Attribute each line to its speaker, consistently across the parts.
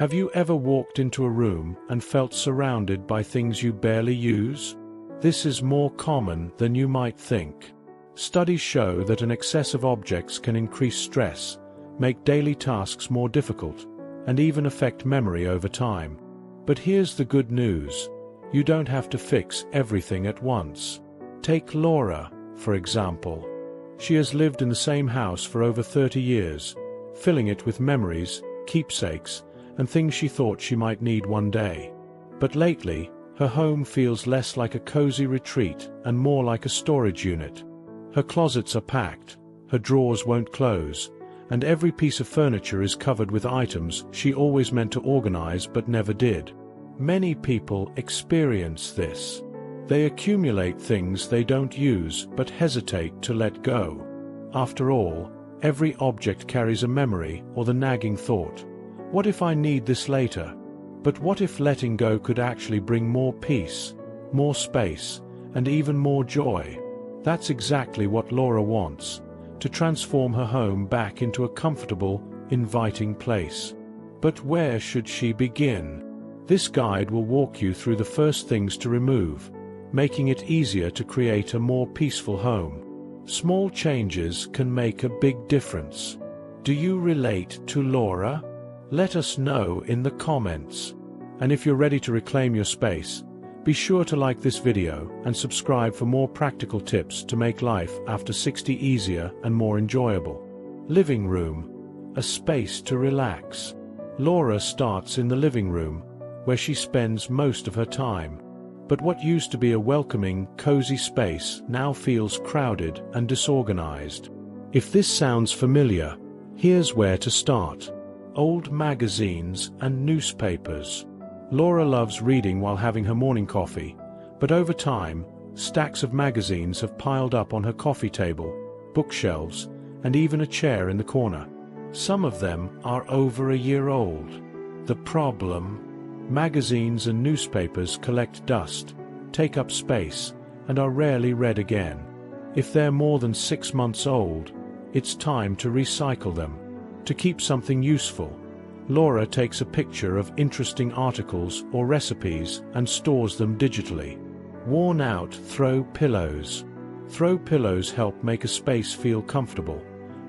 Speaker 1: Have you ever walked into a room and felt surrounded by things you barely use? This is more common than you might think. Studies show that an excess of objects can increase stress, make daily tasks more difficult, and even affect memory over time. But here's the good news. You don't have to fix everything at once. Take Laura, for example. She has lived in the same house for over 30 years, filling it with memories, keepsakes, and things she thought she might need one day. But lately, her home feels less like a cozy retreat and more like a storage unit. Her closets are packed, her drawers won't close, and every piece of furniture is covered with items she always meant to organize but never did. Many people experience this. They accumulate things they don't use but hesitate to let go. After all, every object carries a memory or the nagging thought, "What if I need this later?" But what if letting go could actually bring more peace, more space, and even more joy? That's exactly what Laura wants, to transform her home back into a comfortable, inviting place. But where should she begin? This guide will walk you through the first things to remove, making it easier to create a more peaceful home. Small changes can make a big difference. Do you relate to Laura? Let us know in the comments. And if you're ready to reclaim your space, be sure to like this video and subscribe for more practical tips to make life after 60 easier and more enjoyable. Living room, a space to relax. Laura starts in the living room, where she spends most of her time. But what used to be a welcoming, cozy space now feels crowded and disorganized. If this sounds familiar, here's where to start. Old magazines and newspapers. Laura loves reading while having her morning coffee, but over time, stacks of magazines have piled up on her coffee table, bookshelves, and even a chair in the corner. Some of them are over a year old. The problem? Magazines and newspapers collect dust, take up space, and are rarely read again. If they're more than 6 months old, it's time to recycle them. To keep something useful, Laura takes a picture of interesting articles or recipes and stores them digitally. Worn out throw pillows. Throw pillows help make a space feel comfortable,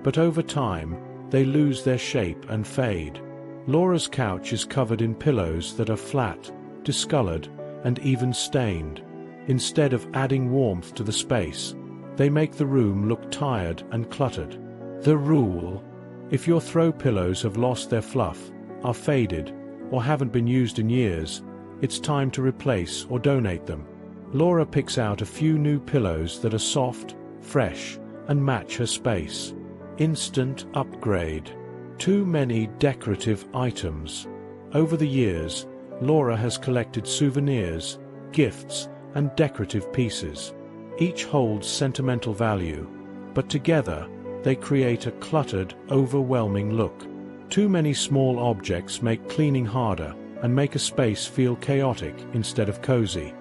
Speaker 1: but over time, they lose their shape and fade. Laura's couch is covered in pillows that are flat, discolored, and even stained. Instead of adding warmth to the space, they make the room look tired and cluttered. The rule: if your throw pillows have lost their fluff, are faded, or haven't been used in years, it's time to replace or donate them. Laura picks out a few new pillows that are soft, fresh, and match her space. Instant upgrade. Too many decorative items. Over the years, Laura has collected souvenirs, gifts, and decorative pieces. Each holds sentimental value, but together, they create a cluttered, overwhelming look. Too many small objects make cleaning harder and make a space feel chaotic instead of cozy.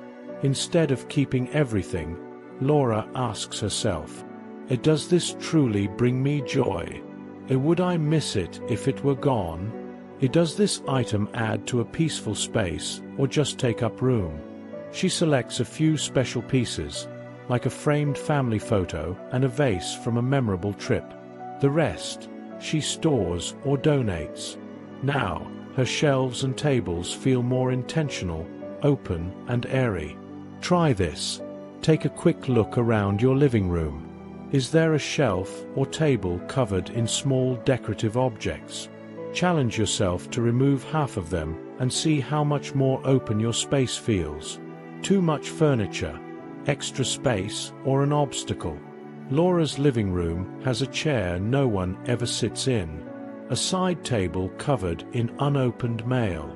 Speaker 1: Instead of keeping everything, Laura asks herself, does this truly bring me joy? Would I miss it if it were gone? Does this item add to a peaceful space or just take up room? She selects a few special pieces, like a framed family photo and a vase from a memorable trip. The rest, she stores or donates. Now, her shelves and tables feel more intentional, open, and airy. Try this. Take a quick look around your living room. Is there a shelf or table covered in small decorative objects? Challenge yourself to remove half of them and see how much more open your space feels. Too much furniture, extra space, or an obstacle? Laura's living room has a chair no one ever sits in, a side table covered in unopened mail,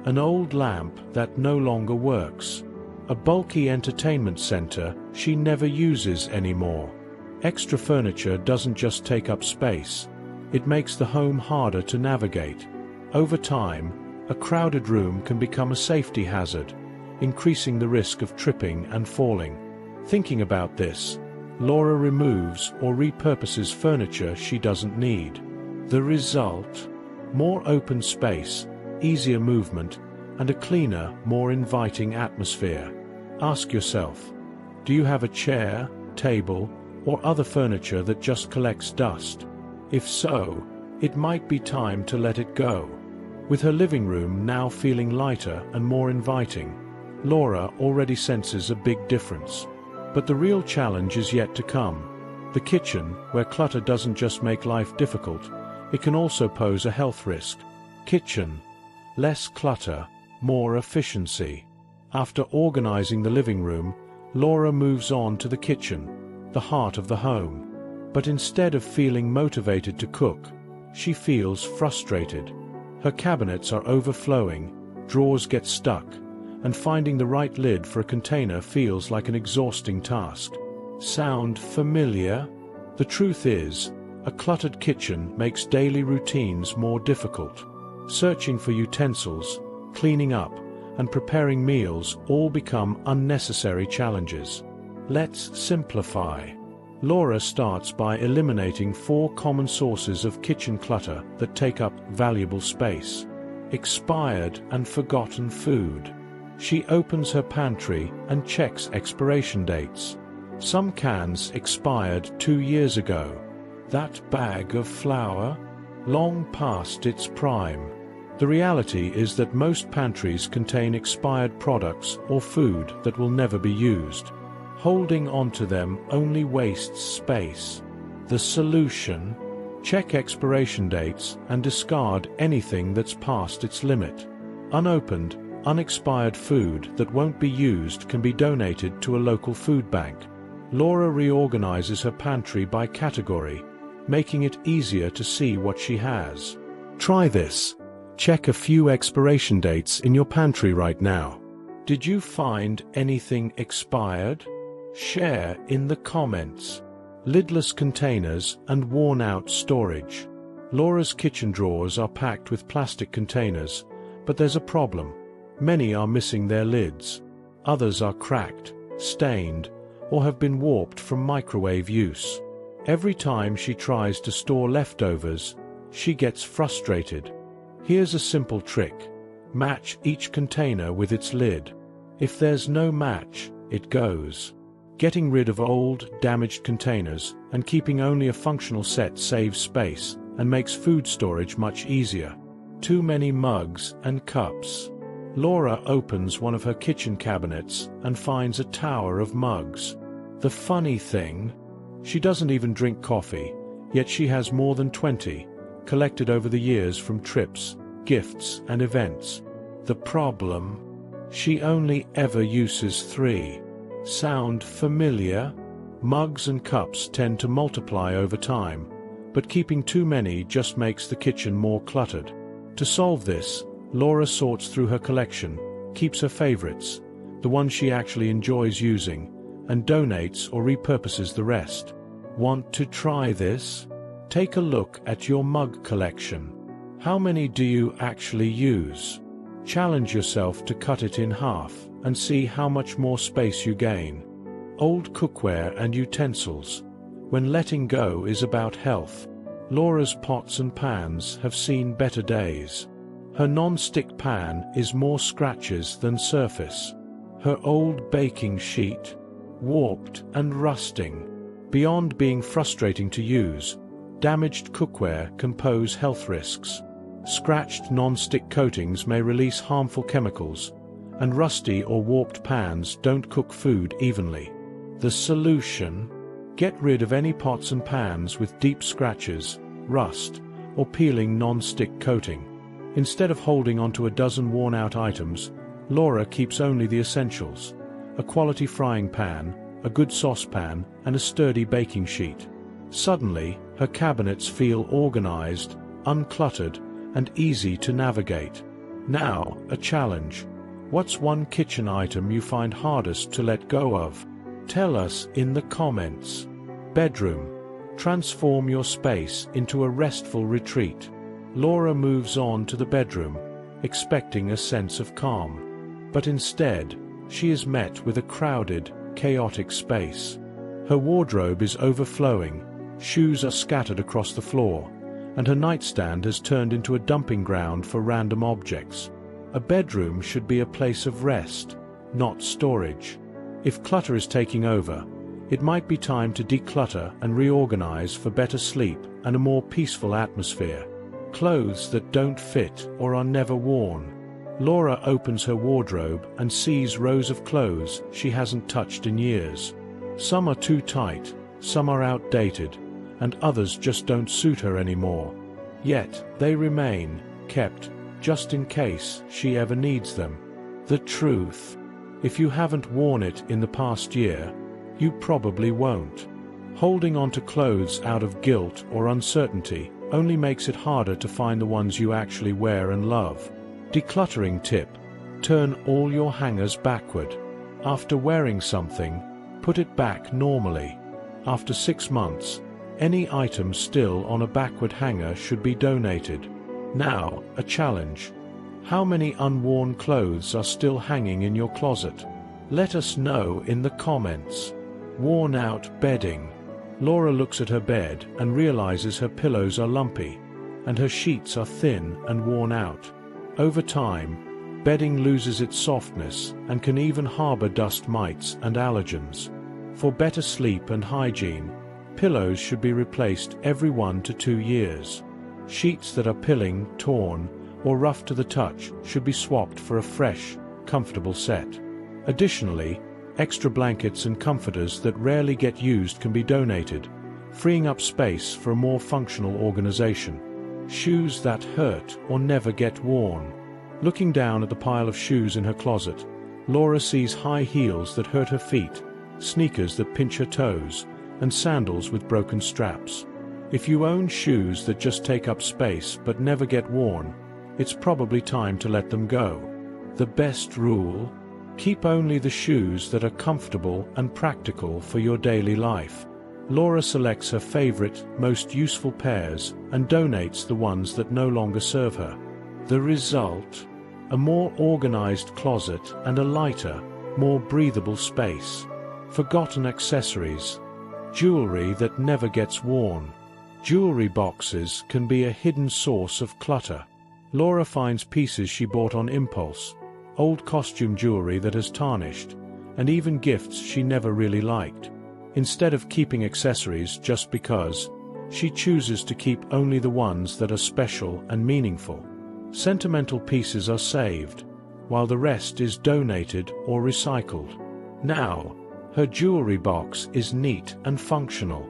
Speaker 1: an old lamp that no longer works, a bulky entertainment center she never uses anymore. Extra furniture doesn't just take up space, it makes the home harder to navigate. Over time, a crowded room can become a safety hazard, increasing the risk of tripping and falling. Thinking about this, Laura removes or repurposes furniture she doesn't need. The result? More open space, easier movement, and a cleaner, more inviting atmosphere. Ask yourself, do you have a chair, table, or other furniture that just collects dust? If so, it might be time to let it go. With her living room now feeling lighter and more inviting, Laura already senses a big difference. But the real challenge is yet to come. The kitchen, where clutter doesn't just make life difficult, it can also pose a health risk. Kitchen. Less clutter, more efficiency. After organizing the living room, Laura moves on to the kitchen, the heart of the home. But instead of feeling motivated to cook, she feels frustrated. Her cabinets are overflowing, drawers get stuck, and finding the right lid for a container feels like an exhausting task. Sound familiar? The truth is, a cluttered kitchen makes daily routines more difficult. Searching for utensils, cleaning up, and preparing meals all become unnecessary challenges. Let's simplify. Laura starts by eliminating 4 common sources of kitchen clutter that take up valuable space. Expired and forgotten food. She opens her pantry and checks expiration dates. Some cans expired 2 years ago. That bag of flour? Long past its prime. The reality is that most pantries contain expired products or food that will never be used. Holding onto them only wastes space. The solution? Check expiration dates and discard anything that's past its limit. Unopened, unexpired food that won't be used can be donated to a local food bank. Laura reorganizes her pantry by category, making it easier to see what she has. Try this. Check a few expiration dates in your pantry right now. Did you find anything expired? Share in the comments. Lidless containers and worn-out storage. Laura's kitchen drawers are packed with plastic containers, but there's a problem. Many are missing their lids. Others are cracked, stained, or have been warped from microwave use. Every time she tries to store leftovers, she gets frustrated. Here's a simple trick. Match each container with its lid. If there's no match, it goes. Getting rid of old, damaged containers and keeping only a functional set saves space and makes food storage much easier. Too many mugs and cups. Laura opens one of her kitchen cabinets and finds a tower of mugs. The funny thing, she doesn't even drink coffee, yet she has more than 20, collected over the years from trips, gifts, and events. The problem? She only ever uses 3. Sound familiar? Mugs and cups tend to multiply over time, but keeping too many just makes the kitchen more cluttered. To solve this, Laura sorts through her collection, keeps her favorites, the ones she actually enjoys using, and donates or repurposes the rest. Want to try this? Take a look at your mug collection. How many do you actually use? Challenge yourself to cut it in half and see how much more space you gain. Old cookware and utensils. When letting go is about health, Laura's pots and pans have seen better days. Her non-stick pan is more scratches than surface. Her old baking sheet, warped and rusting. Beyond being frustrating to use, damaged cookware can pose health risks. Scratched non-stick coatings may release harmful chemicals, and rusty or warped pans don't cook food evenly. The solution? Get rid of any pots and pans with deep scratches, rust, or peeling non-stick coating. Instead of holding onto a dozen worn-out items, Laura keeps only the essentials: a quality frying pan, a good saucepan, and a sturdy baking sheet. Suddenly, her cabinets feel organized, uncluttered, and easy to navigate. Now, a challenge. What's one kitchen item you find hardest to let go of? Tell us in the comments. Bedroom. Transform your space into a restful retreat. Laura moves on to the bedroom, expecting a sense of calm. But instead, she is met with a crowded, chaotic space. Her wardrobe is overflowing, shoes are scattered across the floor, and her nightstand has turned into a dumping ground for random objects. A bedroom should be a place of rest, not storage. If clutter is taking over, it might be time to declutter and reorganize for better sleep and a more peaceful atmosphere. Clothes that don't fit or are never worn. Laura opens her wardrobe and sees rows of clothes she hasn't touched in years. Some are too tight, some are outdated, and others just don't suit her anymore. Yet, they remain, kept, just in case she ever needs them. The truth. If you haven't worn it in the past year, you probably won't. Holding on to clothes out of guilt or uncertainty only makes it harder to find the ones you actually wear and love. Decluttering tip: turn all your hangers backward. After wearing something, put it back normally. After 6 months, any item still on a backward hanger should be donated. Now, a challenge. How many unworn clothes are still hanging in your closet? Let us know in the comments. Worn out bedding. Laura looks at her bed and realizes her pillows are lumpy, and her sheets are thin and worn out. Over time, bedding loses its softness and can even harbor dust mites and allergens. For better sleep and hygiene, pillows should be replaced every 1 to 2 years. Sheets that are pilling, torn, or rough to the touch should be swapped for a fresh, comfortable set. Additionally, extra blankets and comforters that rarely get used can be donated, freeing up space for a more functional organization. Shoes that hurt or never get worn. Looking down at the pile of shoes in her closet, Laura sees high heels that hurt her feet, sneakers that pinch her toes, and sandals with broken straps. If you own shoes that just take up space but never get worn, it's probably time to let them go. The best rule: keep only the shoes that are comfortable and practical for your daily life. Laura selects her favorite, most useful pairs and donates the ones that no longer serve her. The result? A more organized closet and a lighter, more breathable space. Forgotten accessories. Jewelry that never gets worn. Jewelry boxes can be a hidden source of clutter. Laura finds pieces she bought on impulse, old costume jewelry that has tarnished, and even gifts she never really liked. Instead of keeping accessories just because, she chooses to keep only the ones that are special and meaningful. Sentimental pieces are saved, while the rest is donated or recycled. Now, her jewelry box is neat and functional.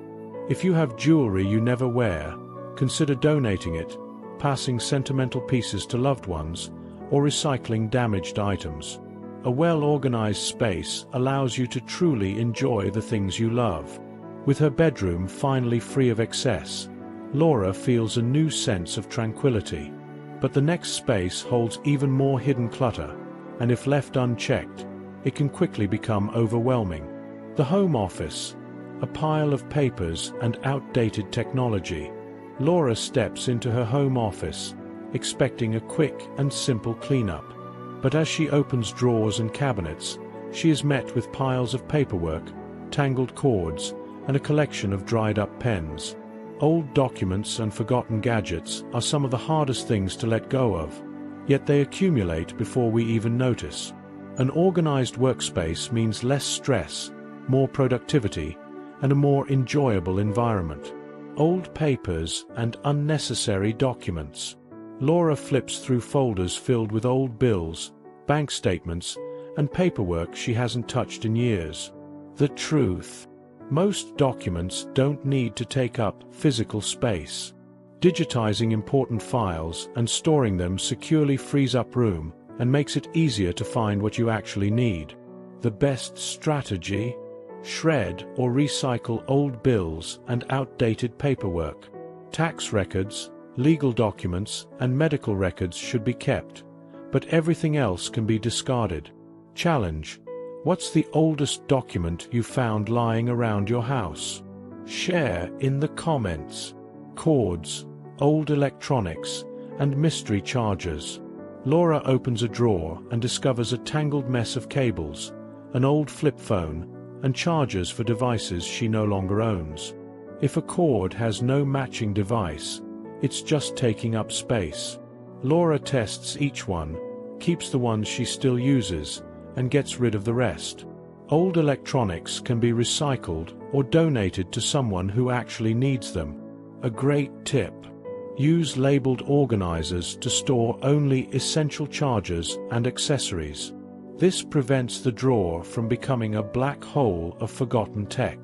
Speaker 1: If you have jewelry you never wear, consider donating it, passing sentimental pieces to loved ones, or recycling damaged items. A well-organized space allows you to truly enjoy the things you love. With her bedroom finally free of excess, Laura feels a new sense of tranquility. But the next space holds even more hidden clutter, and if left unchecked, it can quickly become overwhelming. The home office, a pile of papers and outdated technology. Laura steps into her home office, expecting a quick and simple cleanup. But as she opens drawers and cabinets, she is met with piles of paperwork, tangled cords, and a collection of dried-up pens. Old documents and forgotten gadgets are some of the hardest things to let go of, yet they accumulate before we even notice. An organized workspace means less stress, more productivity, and a more enjoyable environment. Old papers and unnecessary documents. Laura flips through folders filled with old bills, bank statements, and paperwork she hasn't touched in years. The truth: most documents don't need to take up physical space. Digitizing important files and storing them securely frees up room and makes it easier to find what you actually need. The best strategy? Shred or recycle old bills and outdated paperwork. Tax records, legal documents, and medical records should be kept, but everything else can be discarded. Challenge: what's the oldest document you found lying around your house? Share in the comments. Cords, old electronics, and mystery chargers. Laura opens a drawer and discovers a tangled mess of cables, an old flip phone, and chargers for devices she no longer owns. If a cord has no matching device, it's just taking up space. Laura tests each one, keeps the ones she still uses, and gets rid of the rest. Old electronics can be recycled or donated to someone who actually needs them. A great tip: use labeled organizers to store only essential chargers and accessories. This prevents the drawer from becoming a black hole of forgotten tech.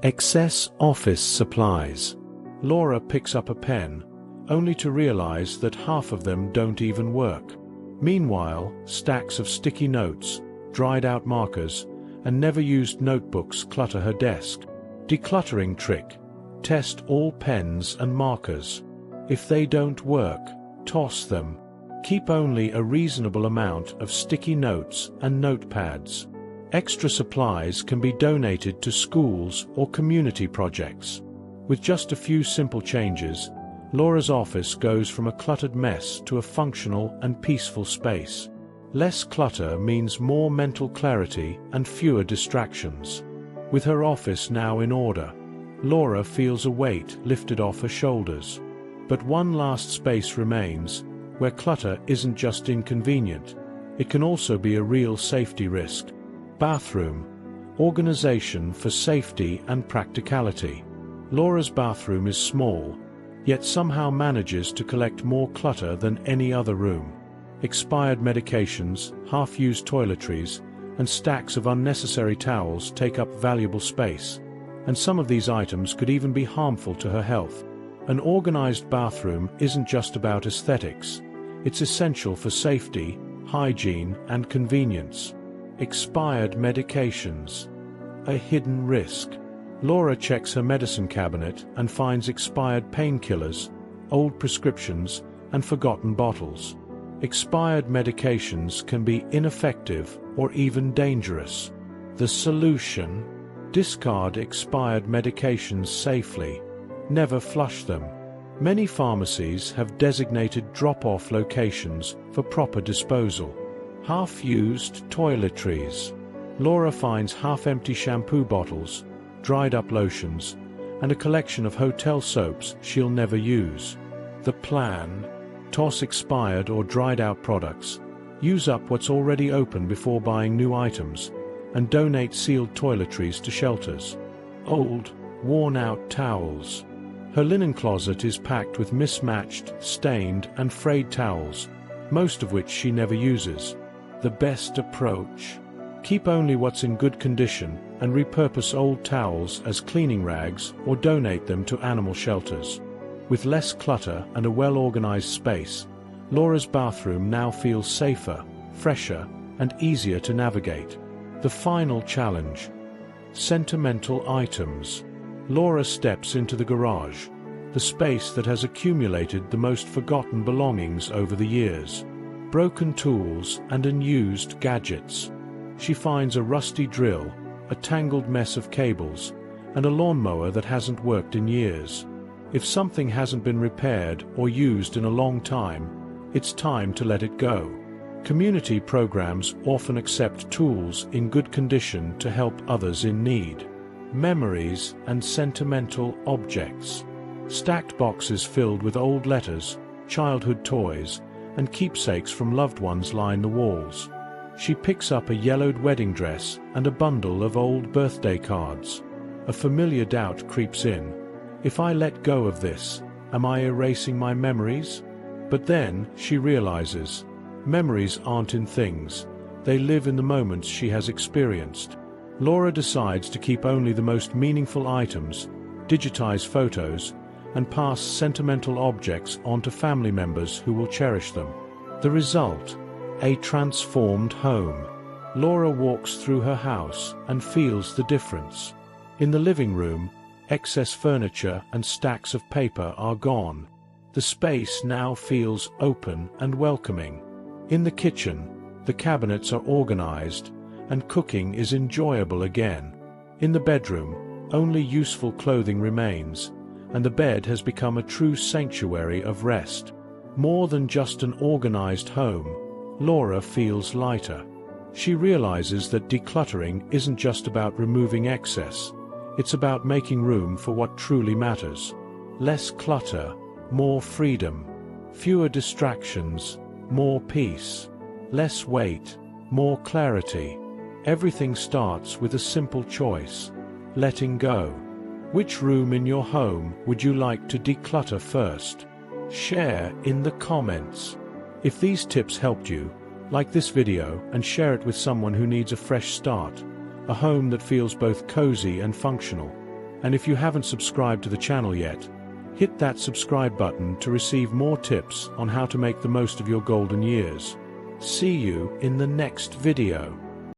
Speaker 1: Excess office supplies. Laura picks up a pen, only to realize that half of them don't even work. Meanwhile, stacks of sticky notes, dried-out markers, and never-used notebooks clutter her desk. Decluttering trick: test all pens and markers. If they don't work, toss them. Keep only a reasonable amount of sticky notes and notepads. Extra supplies can be donated to schools or community projects. With just a few simple changes, Laura's office goes from a cluttered mess to a functional and peaceful space. Less clutter means more mental clarity and fewer distractions. With her office now in order, Laura feels a weight lifted off her shoulders. But one last space remains, where clutter isn't just inconvenient, it can also be a real safety risk. Bathroom. Organization for safety and practicality. Laura's bathroom is small, yet somehow manages to collect more clutter than any other room. Expired medications, half-used toiletries, and stacks of unnecessary towels take up valuable space, and some of these items could even be harmful to her health. An organized bathroom isn't just about aesthetics, it's essential for safety, hygiene, and convenience. Expired medications. A hidden risk. Laura checks her medicine cabinet and finds expired painkillers, old prescriptions, and forgotten bottles. Expired medications can be ineffective or even dangerous. The solution: discard expired medications safely. Never flush them. Many pharmacies have designated drop-off locations for proper disposal. Half-used toiletries. Laura finds half-empty shampoo bottles, dried-up lotions, and a collection of hotel soaps she'll never use. The plan: toss expired or dried-out products, use up what's already open before buying new items, and donate sealed toiletries to shelters. Old, worn-out towels. Her linen closet is packed with mismatched, stained, and frayed towels, most of which she never uses. The best approach: keep only what's in good condition and repurpose old towels as cleaning rags or donate them to animal shelters. With less clutter and a well-organized space, Laura's bathroom now feels safer, fresher, and easier to navigate. The final challenge: sentimental items. Laura steps into the garage, the space that has accumulated the most forgotten belongings over the years. Broken tools and unused gadgets. She finds a rusty drill, a tangled mess of cables, and a lawnmower that hasn't worked in years. If something hasn't been repaired or used in a long time, it's time to let it go. Community programs often accept tools in good condition to help others in need. Memories and sentimental objects. Stacked boxes filled with old letters, childhood toys, and keepsakes from loved ones line the walls. She picks up a yellowed wedding dress and a bundle of old birthday cards. A familiar doubt creeps in. If I let go of this, am I erasing my memories? But then she realizes, memories aren't in things, they live in the moments she has experienced. Laura decides to keep only the most meaningful items, digitize photos, and pass sentimental objects on to family members who will cherish them. The result: a transformed home. Laura walks through her house and feels the difference. In the living room, excess furniture and stacks of paper are gone. The space now feels open and welcoming. In the kitchen, the cabinets are organized, and cooking is enjoyable again. In the bedroom, only useful clothing remains, and the bed has become a true sanctuary of rest. More than just an organized home, Laura feels lighter. She realizes that decluttering isn't just about removing excess, it's about making room for what truly matters. Less clutter, more freedom. Fewer distractions, more peace. Less weight, more clarity. Everything starts with a simple choice: letting go. Which room in your home would you like to declutter first? Share in the comments. If these tips helped you, like this video and share it with someone who needs a fresh start, a home that feels both cozy and functional. And if you haven't subscribed to the channel yet, hit that subscribe button to receive more tips on how to make the most of your golden years. See you in the next video.